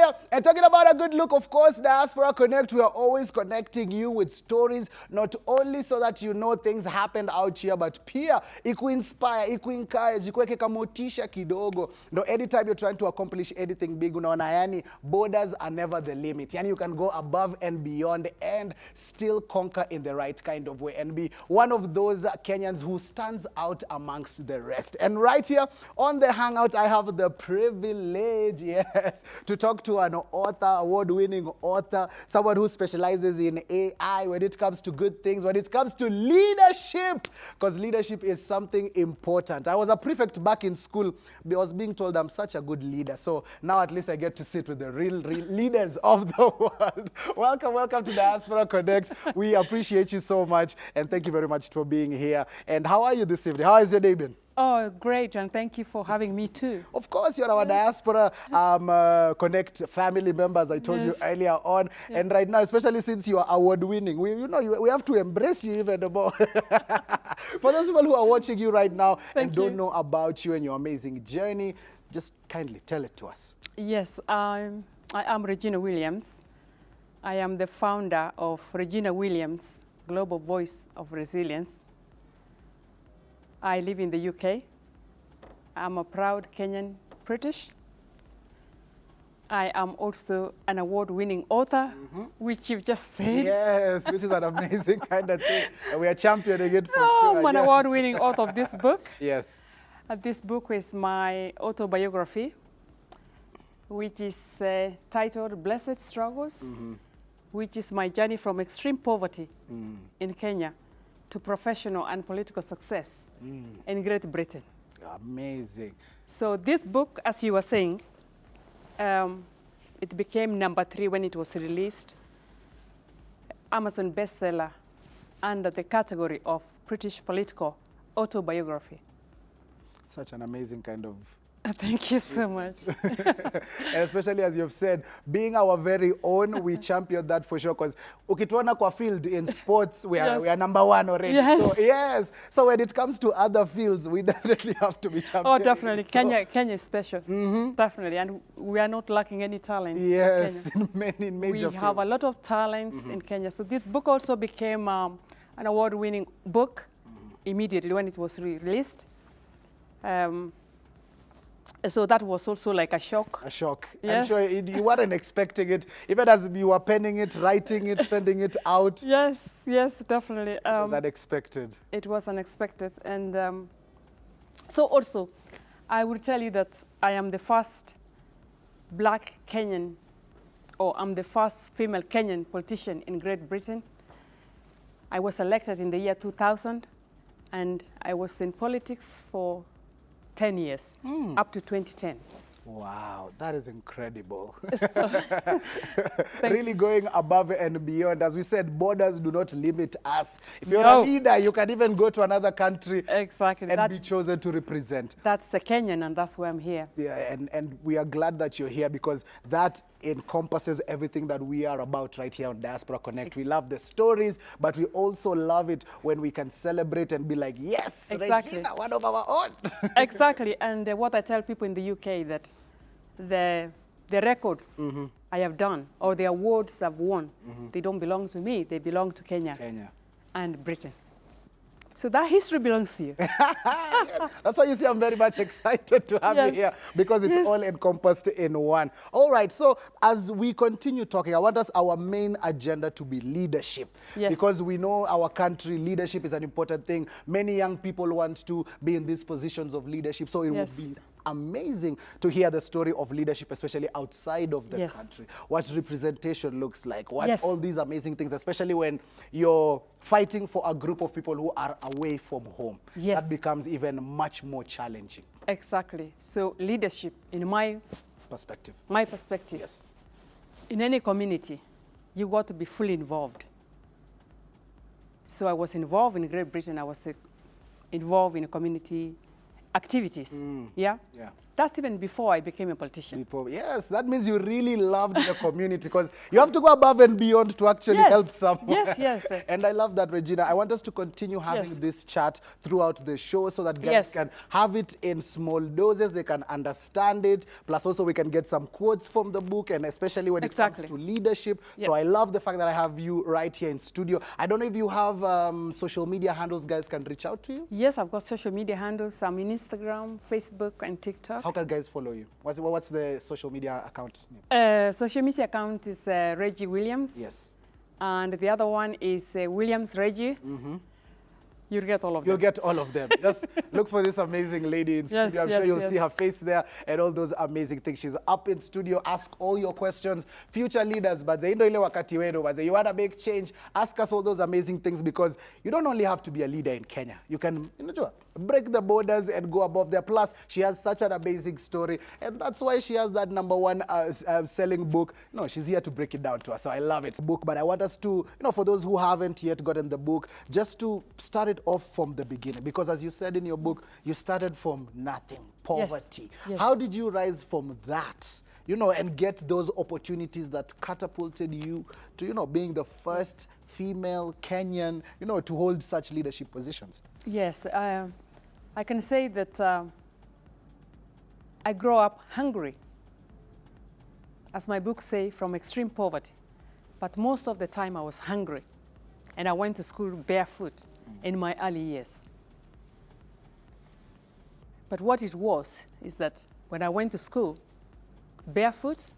fire. And talking about a good look, of course, Diaspora Connect, we are always connecting you with stories, not only so that you know things happened out here, but pia iku-inspire, iku-encourage, ikuweke kamotisha kidogo. No, anytime you're trying to accomplish anything big, unaona yani, borders are never the limit. Yani, you can go above and beyond and still conquer in the right kind of way and be one of those Kenyans who stands out amongst the rest. And right here on the Hangout, I have the privilege, yes, to talk to an author, award-winning author, someone who specializes in AI when it comes to good things, when it comes to leadership, because leadership is something important. I was a prefect back in school. I was being told I'm such a good leader. So now at least I get to sit with the real leaders of the world. Welcome to Diaspora Connect. We appreciate you so much, and thank you very much for being here. And how are you this evening? How has your day been? Oh, great, and thank you for having me too. Of course, you're our Diaspora Connect family members, I told you earlier on. Yeah. And right now, especially since you are award-winning, we have to embrace you even more. For those people who are watching you right now and don't know about you and your amazing journey, just kindly tell it to us. Yes, I am Regina Williams. I am the founder of Regina Williams, Global Voice of Resilience. I live in the UK. I'm a proud Kenyan British. I am also an award-winning author, which you've just said. Yes, which is an amazing kind of thing. And we are championing it for sure. I'm an award-winning author of this book. Yes. This book is my autobiography, which is titled Blessed Struggles, which is my journey from extreme poverty in Kenya to professional and political success in Great Britain. Amazing. So this book, as you were saying, it became #3 when it was released, Amazon bestseller under the category of British political autobiography. Such an amazing kind of... Thank you so much. And especially as you've said, being our very own, we champion that for sure. Because ukituona kwa field in sports, we are #1 already. Yes. So, yes. So when it comes to other fields, we definitely have to be champions. Oh, definitely. So, Kenya is special. Definitely. And we are not lacking any talent. Yes, in major fields. We have a lot of talents in Kenya. So this book also became an award-winning book immediately when it was released. So that was also like a shock. A shock. Yes. I'm sure you weren't expecting it, even as you were penning it, writing it, sending it out. Yes, definitely. It was unexpected. It was unexpected. And so also, I will tell you that I am the first black Kenyan, or I'm the first female Kenyan politician in Great Britain. I was elected in the year 2000, and I was in politics for 10 years, up to 2010. Wow, that is incredible. Really going above and beyond. As we said, borders do not limit us. If you're a leader, you can even go to another country and be chosen to represent. That's a Kenyan, and that's why I'm here. Yeah, and we are glad that you're here, because that encompasses everything that we are about right here on Diaspora Connect. We love the stories, but we also love it when we can celebrate and be like, yes, Regina, one of our own. Exactly, and what I tell people in the UK, that the records I have done, or the awards I've won, they don't belong to me, they belong to Kenya and Britain. So that history belongs to you. That's why you see I'm very much excited to have you here, because it's all encompassed in one. All right, so as we continue talking, I want our main agenda to be leadership. Because we know our country, leadership is an important thing. Many young people want to be in these positions of leadership, so it would be amazing to hear the story of leadership, especially outside of the country. What representation looks like, what all these amazing things, especially when you're fighting for a group of people who are away from home. That becomes even much more challenging. Exactly. So leadership, in my perspective, in any community, you got to be fully involved. So I was involved in Great Britain. I was involved in community activities. That's even before I became a politician. Yes, that means you really loved the community, because you have to go above and beyond to actually Yes. help someone. Yes, yes. And I love that, Regina. I want us to continue having Yes. this chat throughout the show so that guys Yes. can have it in small doses, they can understand it, plus also we can get some quotes from the book, and especially when it Exactly. comes to leadership. Yep. So I love the fact that I have you right here in studio. I don't know if you have social media handles guys can reach out to you. Yes, I've got social media handles. I'm in Instagram, Facebook, and TikTok. How can guys follow you? What's the social media account name? Social media account is Reggie Williams. Yes. And the other one is Williams Reggie. You'll get all of You'll them. get all of them. Just look for this amazing lady in Yes, studio. I'm yes, sure you'll yes. see her face there and all those amazing things. She's up in studio. Ask all your questions. Future leaders, but you want to make change, ask us all those amazing things, because you don't only have to be a leader in Kenya. You can break the borders and go above there. Plus, she has such an amazing story, and that's why she has that #1 selling book. No, she's here to break it down to us, so I love it. Book, but I want us to, for those who haven't yet gotten the book, just to start it off from the beginning, because as you said in your book, you started from nothing, poverty. Yes. How did you rise from that, and get those opportunities that catapulted you to, being the first female Kenyan, to hold such leadership positions? Yes, I can say that I grew up hungry, as my book say, from extreme poverty. But most of the time I was hungry, and I went to school barefoot in my early years. But what it was is that when I went to school barefoot,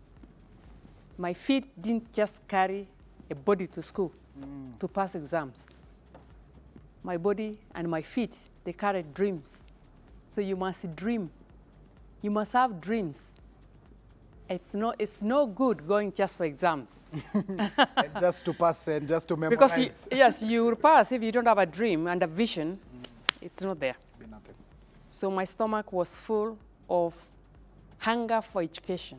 my feet didn't just carry a body to school to pass exams. My body and my feet, they carried dreams. So you must dream. You must have dreams. It's no good going just for exams. And just to pass and just to memorize. Because yes, you will pass if you don't have a dream and a vision. It's not there. Be nothing. So my stomach was full of hunger for education,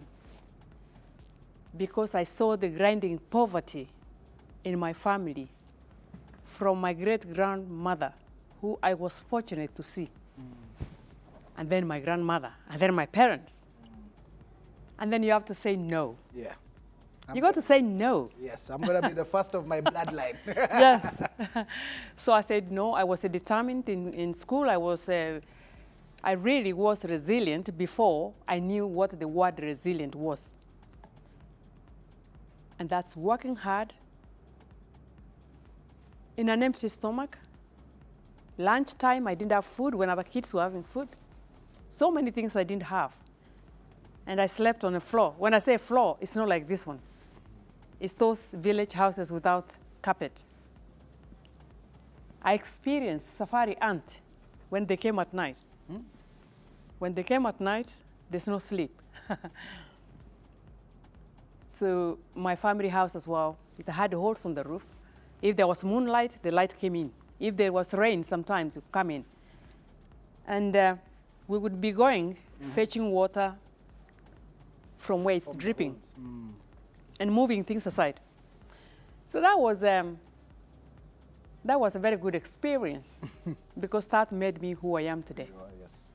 because I saw the grinding poverty in my family from my great-grandmother, who I was fortunate to see, and then my grandmother, and then my parents. And then you have to say no. Yeah. You got to say no. Yes, I'm going to be the first of my bloodline. Yes. So I said no. I was determined in school. I really was resilient before I knew what the word resilient was. And that's working hard in an empty stomach. Lunchtime, I didn't have food when other kids were having food. So many things I didn't have. And I slept on a floor. When I say floor, it's not like this one. It's those village houses without carpet. I experienced safari ant when they came at night. When they came at night, there's no sleep. So my family house as well, it had holes on the roof. If there was moonlight, the light came in. If there was rain, sometimes it would come in. And we would be going, fetching water from where it's dripping, and moving things aside. So that was a very good experience, because that made me who I am today. Yes.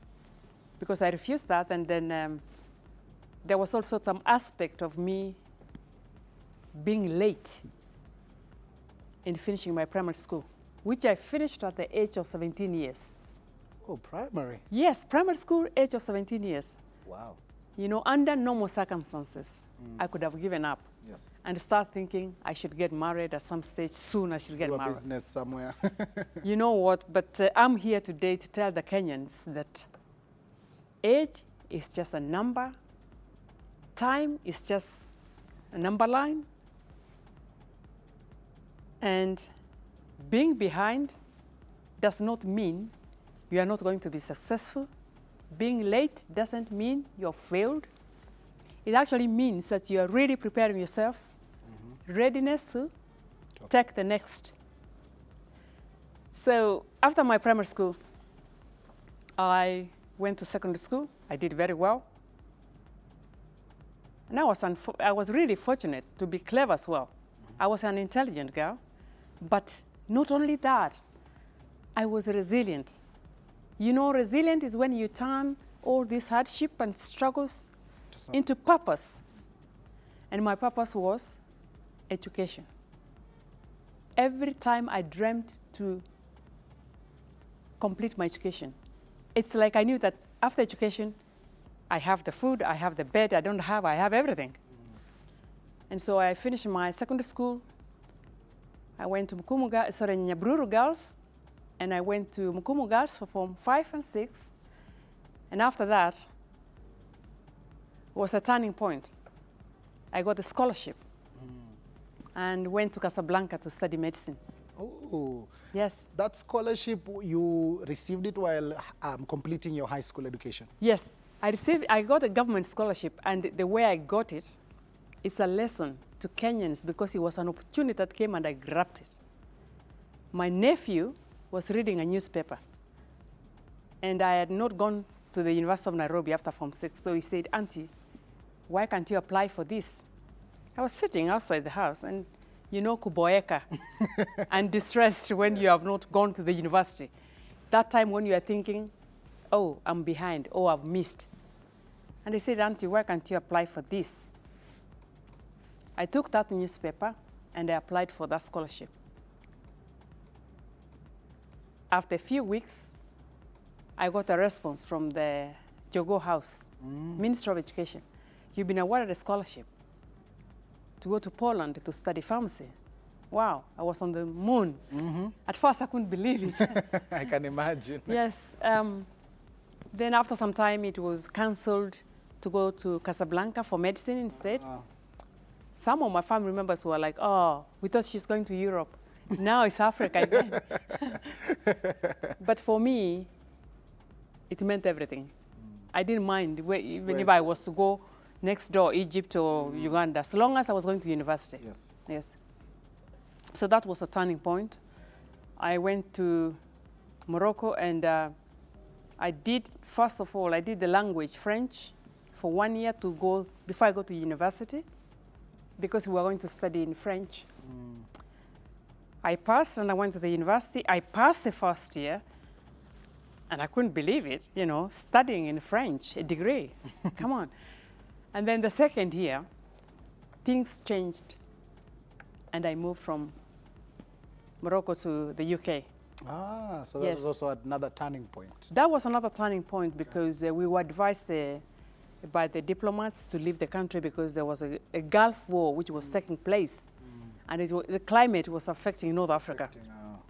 Because I refused that, and then there was also some aspect of me being late in finishing my primary school, which I finished at the age of 17 years. Oh, primary. Yes, primary school, age of 17 years. Wow. Under normal circumstances, I could have given up. Yes. And start thinking I should get married at some stage soon. I should get Do a married. business somewhere. You know what? But I'm here today to tell the Kenyans that age is just a number. Time is just a number line. And being behind does not mean you are not going to be successful. Being late doesn't mean you're failed. It actually means that you are really preparing yourself, readiness to take the next. So after my primary school, I went to secondary school. I did very well. And I was really fortunate to be clever as well. I was an intelligent girl. But not only that, I was resilient. Resilient is when you turn all this hardship and struggles To into purpose. And my purpose was education. Every time I dreamt to complete my education, it's like I knew that after education, I have the food, I have the bed, I have everything. And so I finished my secondary school. I went to Nyabruru Girls, and I went to Mukumu Girls for Form 5 and 6. And after that was a turning point. I got a scholarship and went to Casablanca to study medicine. Oh, Yes. that scholarship, you received it while completing your high school education? Yes, I got a government scholarship, and the way I got it is a lesson to Kenyans because it was an opportunity that came and I grabbed it. My nephew was reading a newspaper, and I had not gone to the University of Nairobi after Form 6, so he said, "Auntie, why can't you apply for this?" I was sitting outside the house, and you know, kuboeka and distressed when you have not gone to the university. That time when you are thinking, oh, I'm behind, oh, I've missed. And they said, "Auntie, why can't you apply for this?" I took that newspaper and I applied for that scholarship. After a few weeks, I got a response from the Jogo House, Minister of Education. "You've been awarded a scholarship to go to Poland to study pharmacy." Wow, I was on the moon. At first, I couldn't believe it. I can imagine. Yes. Then after some time, it was cancelled to go to Casablanca for medicine instead. Some of my family members were like, "Oh, we thought she's going to Europe. Now it's Africa again." But for me, it meant everything. I didn't mind, even if I was to go next door, Egypt or Uganda, as long as I was going to university. Yes. Yes. So that was a turning point. I went to Morocco, and first of all, I did the language, French, for 1 year before I go to university, because we were going to study in French. I passed, and I went to the university. I passed the first year, and I couldn't believe it, you know, studying in French, a degree. Come on. And then the second year, things changed, and I moved from Morocco to the UK. So that was also another turning point. That was another turning point because we were advised by the diplomats to leave the country because there was a Gulf War which was taking place, and the climate was affecting North Africa.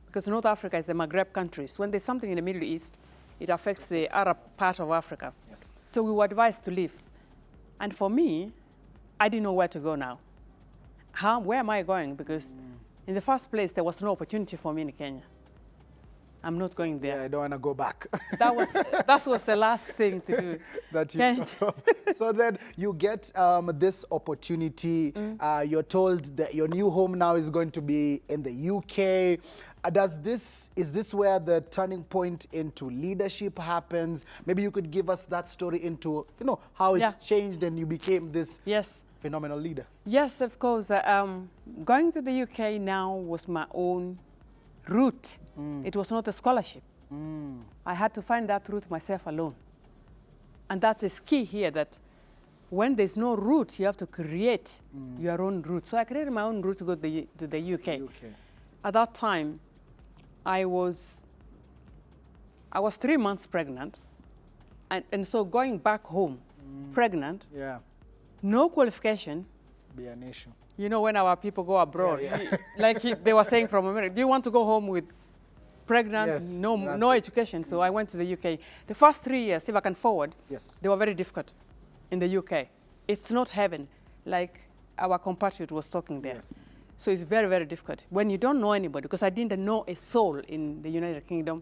Because North Africa is the Maghreb countries. When there's something in the Middle East, it affects the Arab part of Africa. Yes. So we were advised to leave. And for me, I didn't know where to go now. Where am I going? Because in the first place, there was no opportunity for me in Kenya. I'm not going there. Yeah, I don't want to go back. That was the last thing to do. So then you get this opportunity. You're told that your new home now is going to be in the UK. Is this where the turning point into leadership happens? Maybe you could give us that story into, how it changed and you became this phenomenal leader. Yes, of course. Going to the UK now was my own route. It was not a scholarship. I had to find that route myself alone. And that is key here, that when there's no route, you have to create your own route. So I created my own route to go to the UK. At that time, I was 3 months pregnant. And so going back home, pregnant, no qualification. Be an issue. You know, when our people go abroad, like they were saying from America, do you want to go home with pregnant, no education? So I went to the UK. The first 3 years, if I can forward, they were very difficult in the UK. It's not heaven, like our compatriot was talking there. So it's very, very difficult. When you don't know anybody, because I didn't know a soul in the United Kingdom,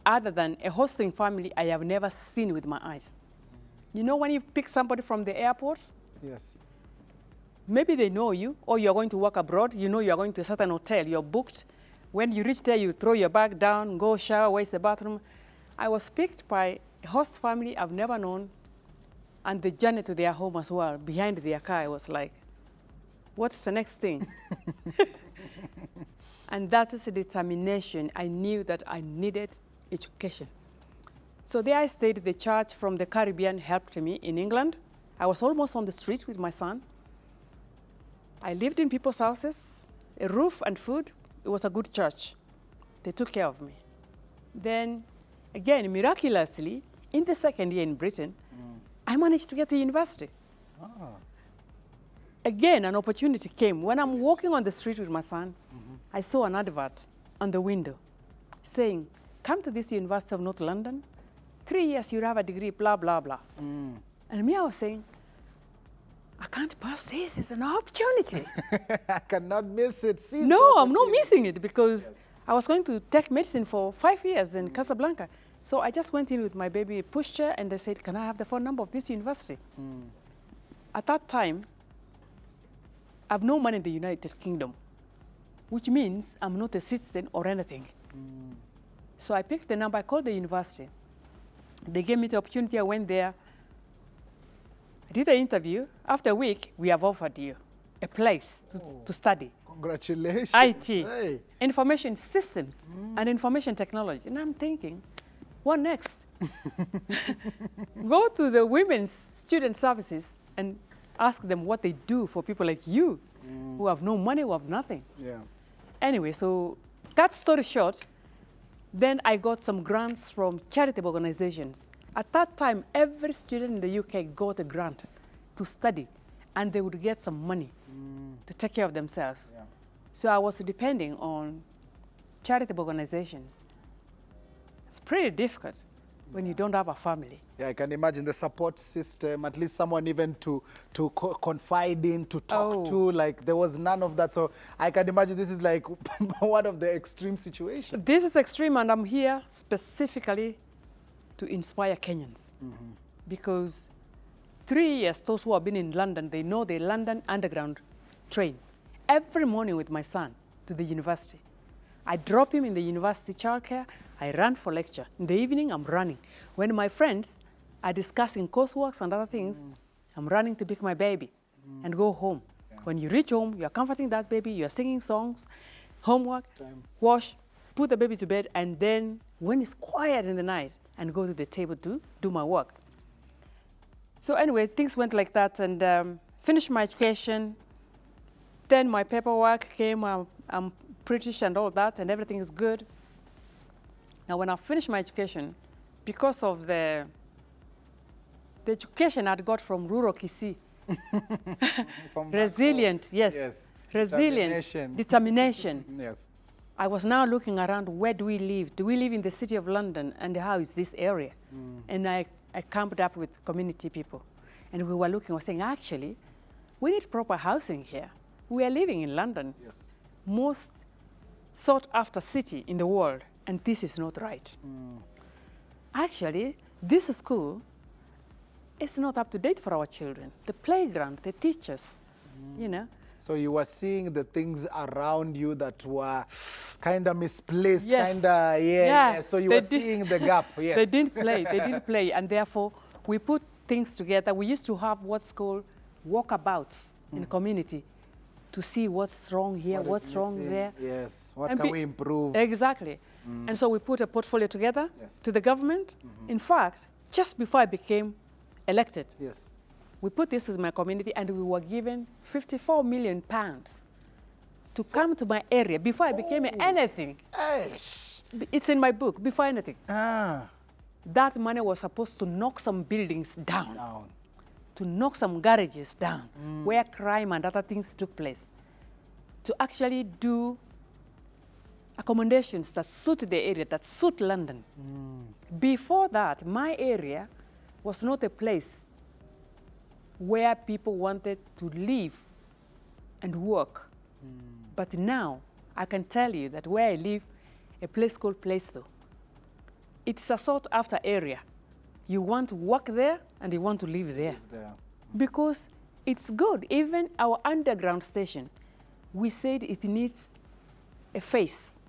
other than a hosting family I have never seen with my eyes. You know when you pick somebody from the airport? Maybe they know you, or you're going to work abroad, you know you're going to a certain hotel, you're booked. When you reach there, you throw your bag down, go shower, where's the bathroom? I was picked by a host family I've never known, and the journey to their home as well, behind their car, I was like, what's the next thing? And that is a determination. I knew that I needed education. So there I stayed. The church from the Caribbean helped me in England. I was almost on the street with my son. I lived in people's houses, a roof and food. It was a good church. They took care of me. Then, again, miraculously, in the second year in Britain, I managed to get to university. Again, an opportunity came. When I'm walking on the street with my son, I saw an advert on the window saying, come to this University of North London, 3 years you have a degree, blah, blah, blah. And me, I was saying, I can't pass this, it's an opportunity. I cannot miss it. Seize No, the I'm not opportunity. missing it because I was going to take medicine for 5 years in Casablanca. So I just went in with my baby pushchair and they said, can I have the phone number of this university? At that time, I have no money in the United Kingdom, which means I'm not a citizen or anything. So I picked the number, I called the university. They gave me the opportunity, I went there. I did the interview. After a week, we have offered you a place to study. Congratulations. IT, Hey. information systems, and information technology. And I'm thinking, what next? Go to the women's student services and ask them what they do for people like you who have no money, who have nothing. Yeah. Anyway, so cut story short, then I got some grants from charitable organizations. At that time, every student in the UK got a grant to study, and they would get some money to take care of themselves. Yeah. So I was depending on charitable organizations. It's pretty difficult when you don't have a family. Yeah, I can imagine the support system, at least someone even to confide in, to talk to, like there was none of that. So I can imagine this is like one of the extreme situations. This is extreme, and I'm here specifically to inspire Kenyans. Because 3 years, those who have been in London, they know the London Underground train. Every morning with my son to the university. I drop him in the university childcare, I run for lecture. In the evening, I'm running. When my friends are discussing courseworks and other things, I'm running to pick my baby and go home. When you reach home, you're comforting that baby, you're singing songs, homework, wash, put the baby to bed, and then when it's quiet in the night, and go to the table to do my work. So anyway, things went like that, and finished my education. Then my paperwork came, I'm British and all that, and everything is good. Now, when I finished my education, because of the education I'd got from rural Kisii, resilient, yes, resilient, determination. Yes. I was now looking around, where do we live? Do we live in the city of London, and how is this area? And I camped up with community people, and we were looking, we were saying, actually, we need proper housing here. We are living in London, most sought after city in the world, and this is not right. Actually, this school is not up to date for our children. The playground, the teachers, you know. So you were seeing the things around you that were kind of misplaced, Yes. kind of, yeah. So you They were did- seeing the gap, yes. They didn't play, and therefore we put things together. We used to have what's called walkabouts in the community to see what's wrong here, What is what's wrong missing, there. Yes, what And can be- we improve? Exactly. And so we put a portfolio together Yes. to the government. In fact, just before I became elected, Yes. we put this with my community, and we were given 54 million pounds to come to my area before I became anything. Hey. It's in my book, before anything. Ah. That money was supposed to knock some buildings down, Down. to knock some garages down, where crime and other things took place, to actually do accommodations that suit the area, that suit London. Before that, my area was not a place where people wanted to live and work. But now, I can tell you that where I live, a place called Plaistow, it's a sought-after area. You want to work there, and you want to live there. There. Because it's good. Even our underground station, we said it needs a face,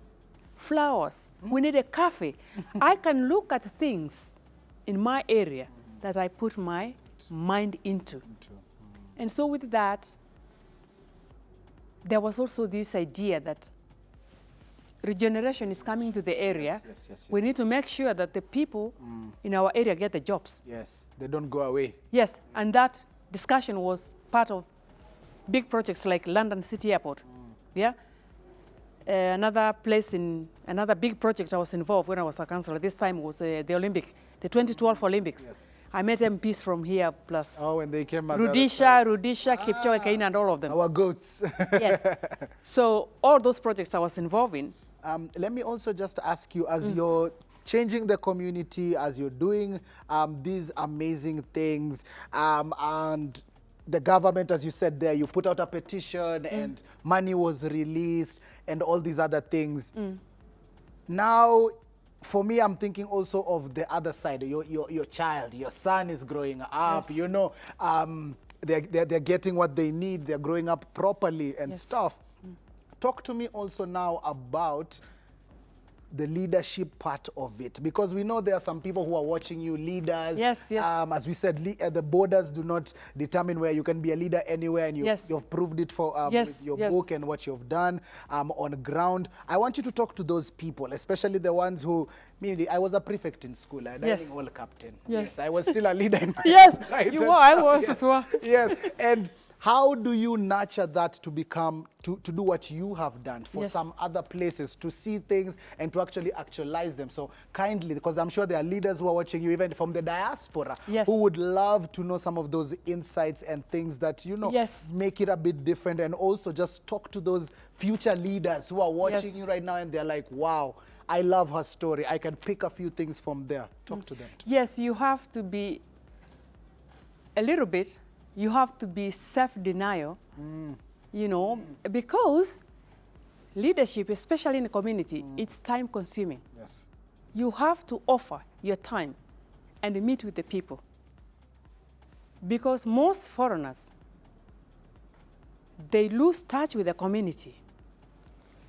flowers. We need a cafe. I can look at things in my area that I put my mind into. And so with that, there was also this idea that regeneration is coming to the area, Yes. we need to make sure that the people in our area get the jobs. Yes, they don't go away. Yes, and that discussion was part of big projects like London City Airport. Yeah. Another big project I was involved when I was a councillor this time was the Olympic, the 2012 Olympics. Yes. I met MPs from here plus Oh, when they came Rudisha, Kipchoge, Keina, and all of them. Our goats. Yes. So all those projects I was involved in. Let me also just ask you, as you're changing the community, as you're doing these amazing things, and the government, as you said there, you put out a petition and money was released and all these other things. Now, for me, I'm thinking also of the other side. Your child, your son is growing up, Yes. you know, they're getting what they need, they're growing up properly and Yes. stuff. Talk to me also now about the leadership part of it, because we know there are some people who are watching you, leaders. Yes. As we said, the borders do not determine where you can be a leader anywhere, and you've proved it for with your book and what you've done on ground. I want you to talk to those people, especially the ones who, maybe I was a prefect in school, a dining hall captain. Yes. I was still a leader in my Yes, right? you were, I was as well. Yes, and how do you nurture that to become, to do what you have done for some other places, to see things and to actually actualize them? So kindly, because I'm sure there are leaders who are watching you, even from the diaspora, who would love to know some of those insights and things that, you know, make it a bit different. And also just talk to those future leaders who are watching you right now and they're like, wow, I love her story. I can pick a few things from there. Talk to them. Yes, you have to be a little bit, you have to be self-denial, you know, because leadership, especially in the community, it's time-consuming. Yes. You have to offer your time and meet with the people. Because most foreigners, they lose touch with the community.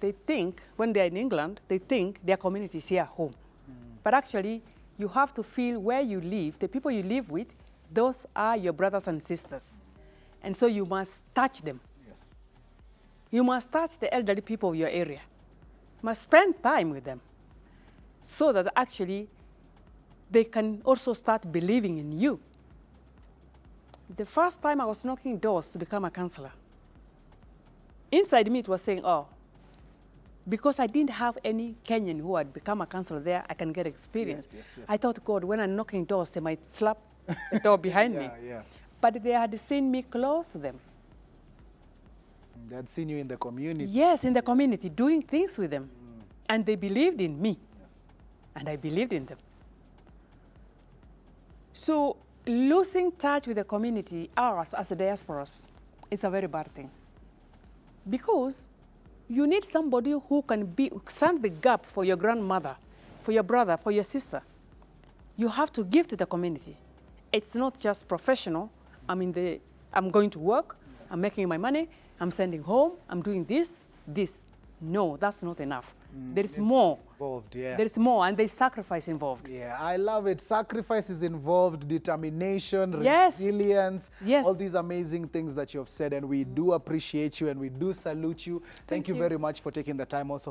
They think, when they're in England, they think their community is here home. But actually, you have to feel where you live, the people you live with, those are your brothers and sisters. And so you must touch them. Yes. You must touch the elderly people of your area. You must spend time with them so that actually they can also start believing in you. The first time I was knocking doors to become a counselor, inside me it was saying, oh, because I didn't have any Kenyan who had become a counselor there, I can get experience. Yes. I thought, God, when I'm knocking doors, they might slap the door behind me. But they had seen me close to them. They had seen you in the community. Yes, in the community, doing things with them. And they believed in me. Yes. And I believed in them. So losing touch with the community, ours as a diasporas, is a very bad thing. Because you need somebody who can stand the gap for your grandmother, for your brother, for your sister. You have to give to the community. It's not just professional. I'm going to work, I'm making my money, I'm sending home, I'm doing this. No, that's not enough. There is more. Involved, yeah. There is more, and there's sacrifice involved. Yeah, I love it. Sacrifice is involved, determination, resilience, all these amazing things that you have said, and we do appreciate you and we do salute you. Thank you very much for taking the time also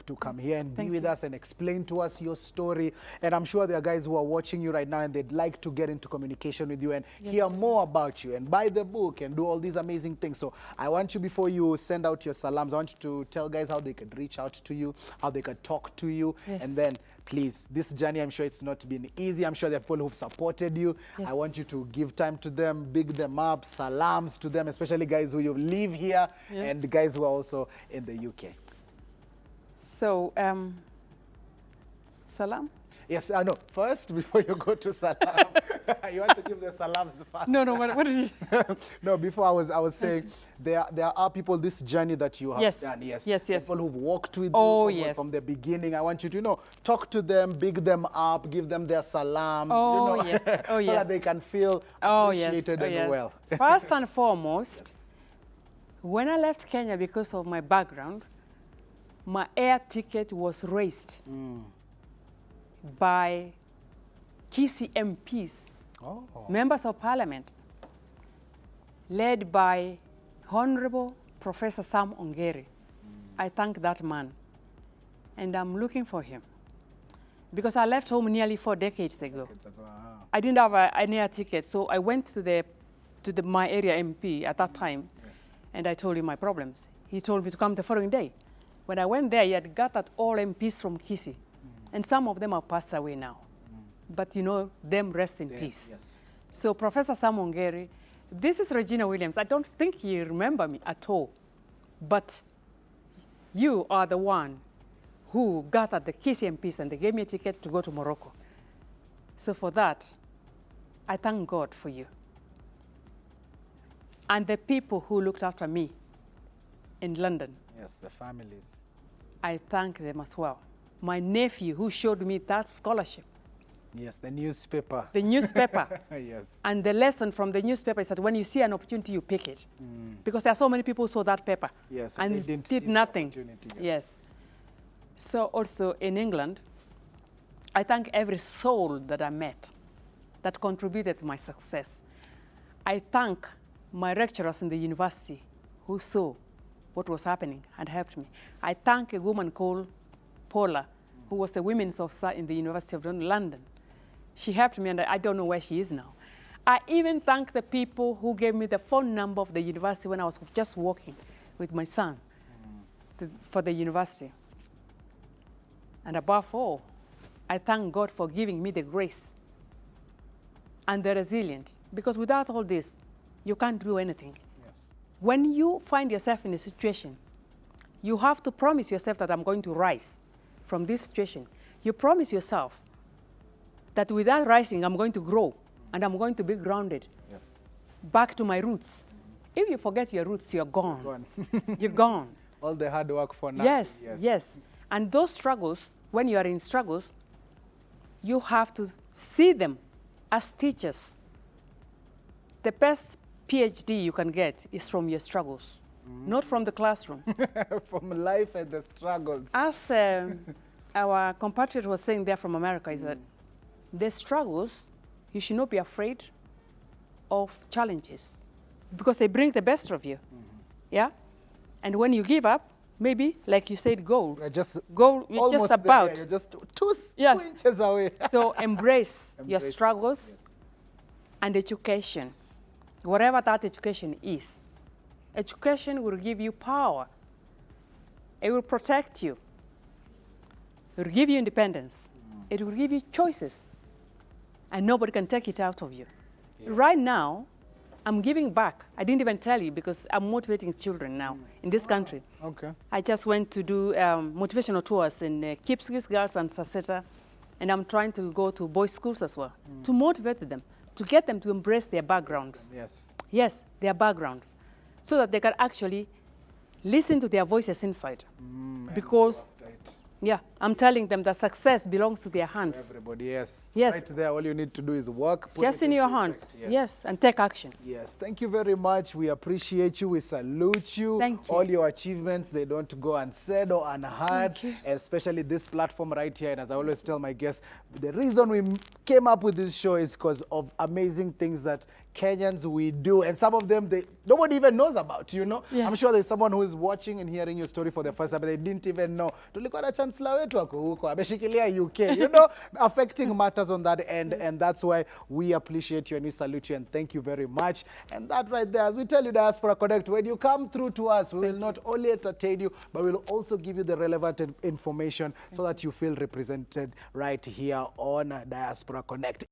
to come here and be with us and explain to us your story. And I'm sure there are guys who are watching you right now and they'd like to get into communication with you and hear more about you and buy the book and do all these amazing things. So I want you, before you send out your salams, I want you to tell guys how they could reach out to you, how they could talk to you. And then, please, this journey, I'm sure it's not been easy. I'm sure there are people who've supported you. I want you to give time to them, big them up, salams to them, especially guys who live here and the guys who are also in the UK. So, salam? Yes, I know. First, before you go to salam, you want to give the salams first. No, what did you? No, before I was saying, there are people, this journey that you have done. Yes. People who've walked with you from the beginning. I want you to, talk to them, big them up, give them their salams, so that they can feel appreciated and well. First and foremost, when I left Kenya because of my background, my air ticket was raised by Kisii MPs, members of parliament, led by Honorable Professor Sam Ongeri. I thank that man. and I'm looking for him. Because I left home nearly 4 decades ago. Ah. I didn't have an air ticket, so I went to my area MP at that time, Yes. and I told him my problems. He told me to come the following day. When I went there, he had gathered all MPs from Kisii, and some of them have passed away now. But you know, them rest in peace. Yes. So Professor Sam Ongeri, this is Regina Williams. I don't think you remember me at all, but you are the one who gathered the Kisii MPs and they gave me a ticket to go to Morocco. So for that, I thank God for you. And the people who looked after me in London, Yes, the families. I thank them as well. My nephew who showed me that scholarship, Yes, the newspaper. the newspaper, Yes. and the lesson from the newspaper is that when you see an opportunity, you pick it. Because there are so many people who saw that paper Yes, and they didn't did seize the nothing. opportunity, yes. Yes. So also in England, I thank every soul that I met that contributed to my success. I thank my lecturers in the university who saw what was happening and helped me. I thank a woman called Paula, who was the women's officer in the University of London. She helped me, and I don't know where she is now. I even thank the people who gave me the phone number of the university when I was just walking with my son for the university. And above all, I thank God for giving me the grace and the resilience, because without all this, you can't do anything. Yes. When you find yourself in a situation, you have to promise yourself that I'm going to rise from this situation. You promise yourself that without rising, I'm going to grow and I'm going to be grounded Yes. back to my roots. If you forget your roots, you're gone. Go on. You're gone. All the hard work for now. Yes, yes. And those struggles, when you are in struggles, you have to see them as teachers. The best PhD you can get is from your struggles, not from the classroom. From life and the struggles. As our compatriot was saying there from America, is that the struggles, you should not be afraid of challenges because they bring the best of you. Yeah? And when you give up, maybe, like you said, goal. You're just Goal, you're almost just about. there. You're just two Yes. inches away. So embrace your Embrace it, struggles yes. and education, whatever that education is. Education will give you power. It will protect you. It will give you independence. It will give you choices. And nobody can take it out of you. Yes. Right now, I'm giving back. I didn't even tell you because I'm motivating children now in this country. Okay. I just went to do motivational tours in Kipsigis Girls and Saseta, and I'm trying to go to boys' schools as well to motivate them, to get them to embrace their backgrounds. Yes. Yes, their backgrounds, so that they can actually listen to their voices inside. Because, yeah, I'm telling them that success belongs to their hands. Everybody, yes. Yes. Right there, all you need to do is work. It's put just it in your into hands. effect, Yes, and take action. Yes, thank you very much. We appreciate you. We salute you. Thank you. All your achievements, they don't go unsaid or unheard, Thank you. especially this platform right here. And as I always tell my guests, the reason we came up with this show is because of amazing things that Kenyans we do. And some of them, nobody even knows about, you know? Yes. I'm sure there's someone who is watching and hearing your story for the first time, but they didn't even know. Tulikuwa na chancellor wetu ako huko, ameshikilia UK, you know, affecting matters on that end. Yes. And that's why we appreciate you and we salute you and thank you very much. And that right there, as we tell you, Diaspora Connect, when you come through to us, we will not only entertain you, but we'll also give you the relevant information so that you feel represented right here on Diaspora Connect.